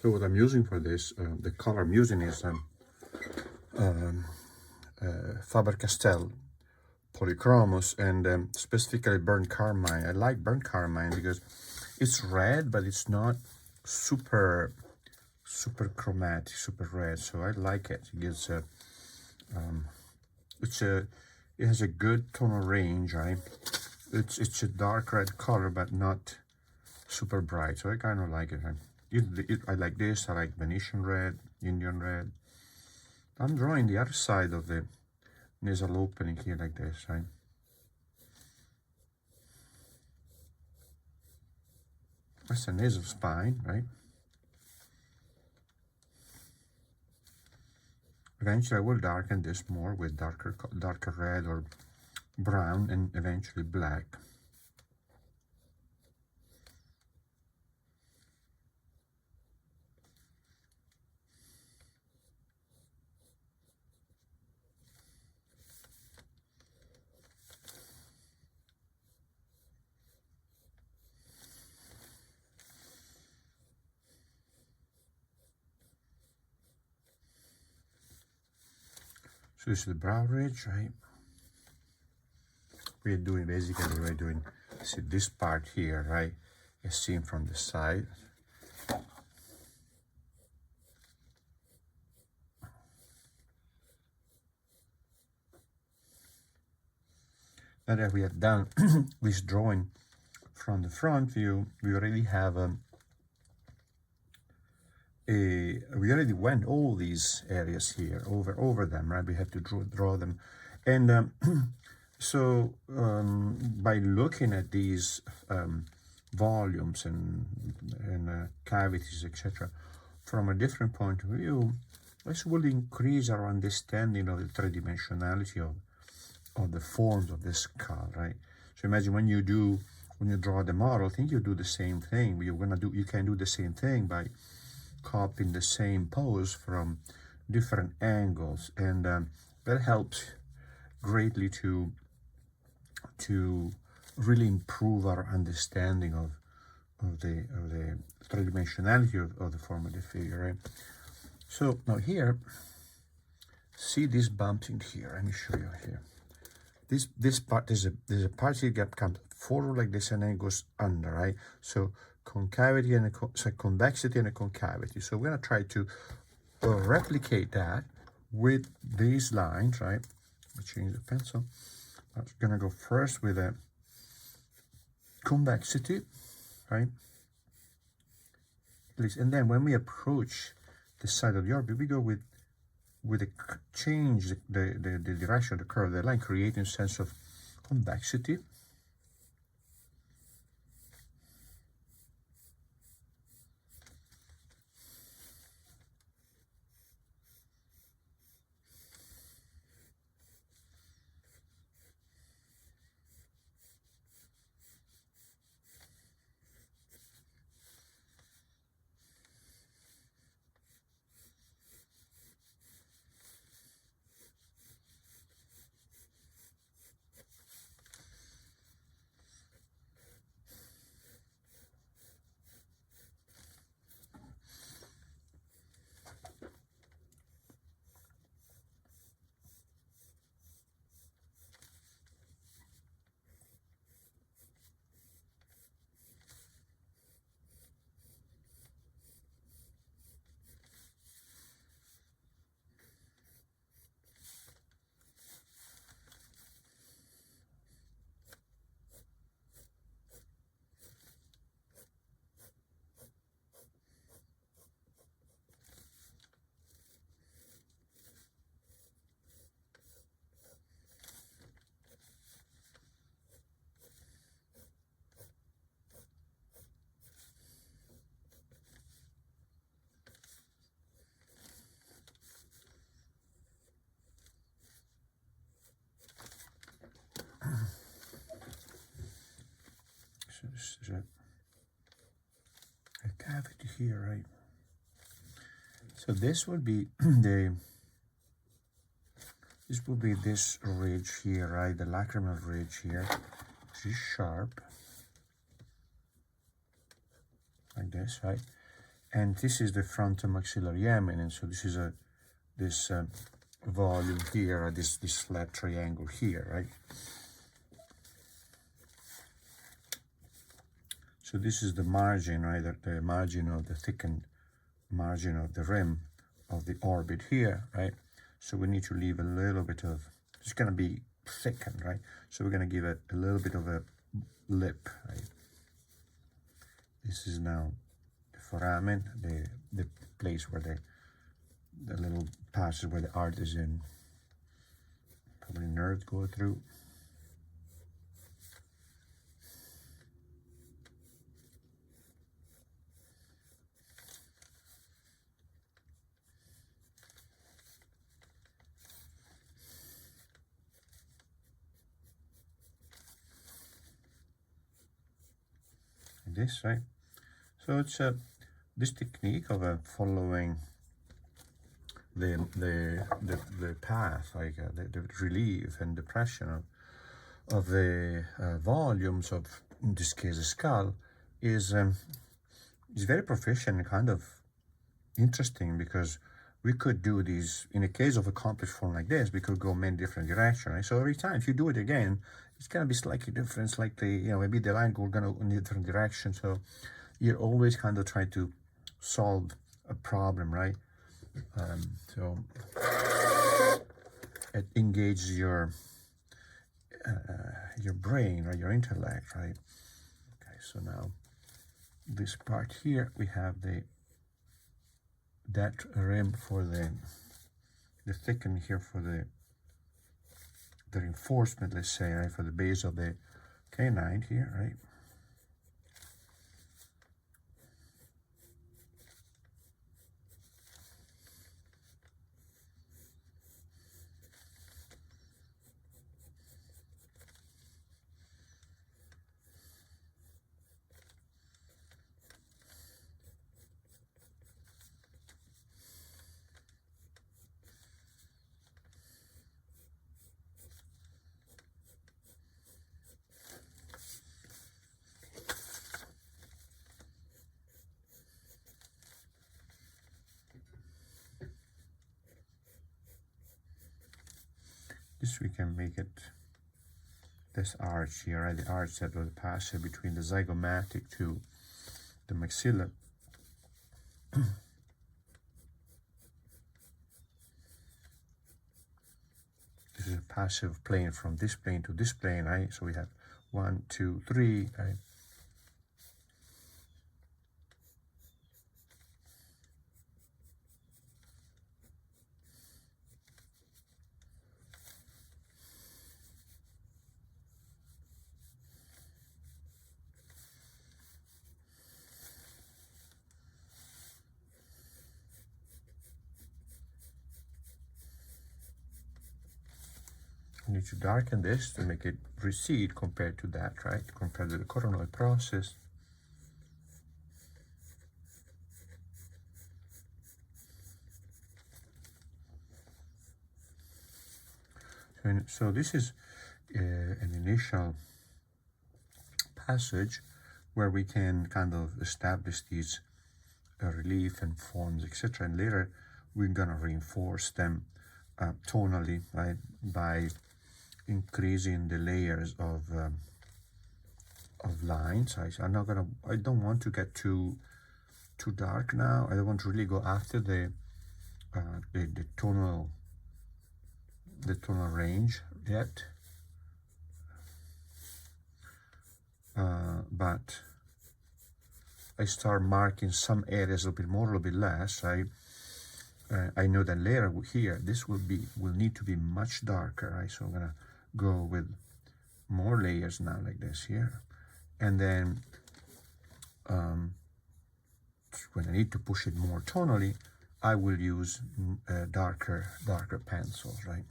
So what I'm using for this, the color I'm using is Faber-Castell Polychromos, and specifically burnt carmine. I like burnt carmine because it's red, but it's not super chromatic, super red. So I like it. It gives it has a good tonal range, right? It's a dark red color, but not super bright. So I kind of like it. Right? I like this. I like Venetian red, Indian red. I'm drawing the other side of the nasal opening here like this, right? That's the nasal spine, right? Eventually I will darken this more with darker red or brown, and eventually black. So this is the brow ridge, right? We're doing see this part here, right? Is seen from the side. Now that we have done this drawing from the front view, we already have we already went all these areas here over them, right? We have to draw them, and so by looking at these volumes and cavities, etc., from a different point of view, this will increase our understanding of the three-dimensionality of the forms of the skull, right? So imagine when you draw the model, I think you do the same thing. You can do the same thing by copying the same pose from different angles, and that helps greatly to really improve our understanding of the three-dimensionality of the form of the figure, right? So now here, see these bumps in here. Let me show you here. This part, there's a part here that comes forward like this and then it goes under, right? So concavity and convexity and a concavity. So we're gonna try to replicate that with these lines, right? Let me change the pencil. I'm gonna go first with a convexity, right? And then when we approach the side of the orbit, we go with a change the direction of the curve of the line, creating a sense of convexity. So this is a cavity here, right? So this would be this ridge here, right? The lacrimal ridge here. This is sharp, like this, right? And this is the frontomaxillary eminence. So this is this volume here, this flat triangle here, right? So this is the margin, right? The margin of the thickened margin of the rim of the orbit here, right? So we need to leave a little bit of, it's going to be thickened, right? So we're going to give it a little bit of a lip, right? This is now the foramen, the place where the little passage where the artisan, probably nerves go through. This, right? So it's this technique of following the path, like the relief and depression of the volumes of, in this case, a skull, is very proficient and kind of interesting, because we could do these, in a case of a complex form like this, we could go many different directions, right? So every time if you do it again, it's going to be slightly different, slightly, maybe the line going in a different direction. So you're always kind of trying to solve a problem, right? So it engages your brain, or your intellect, right? Okay, so now this part here, we have that rim for the thicken here for the reinforcement, let's say, right, for the base of the canine here, right? This we can make it this arch here, right? The arch that will pass between the zygomatic to the maxilla. This is a passive plane from this plane to this plane, right? So we have 1, 2, 3, right? We need to darken this to make it recede compared to that, right? Compared to the coronoid process. So this is an initial passage where we can kind of establish these relief and forms, etc. And later we're going to reinforce them tonally, right, by increasing the layers of lines. I don't want to get too dark now. I don't want to really go after the tonal range yet. But I start marking some areas a little bit more, a little bit less. I know that later here, this will need to be much darker, right? So I'm gonna go with more layers now, like this here, and then when I need to push it more tonally, I will use darker pencils, right?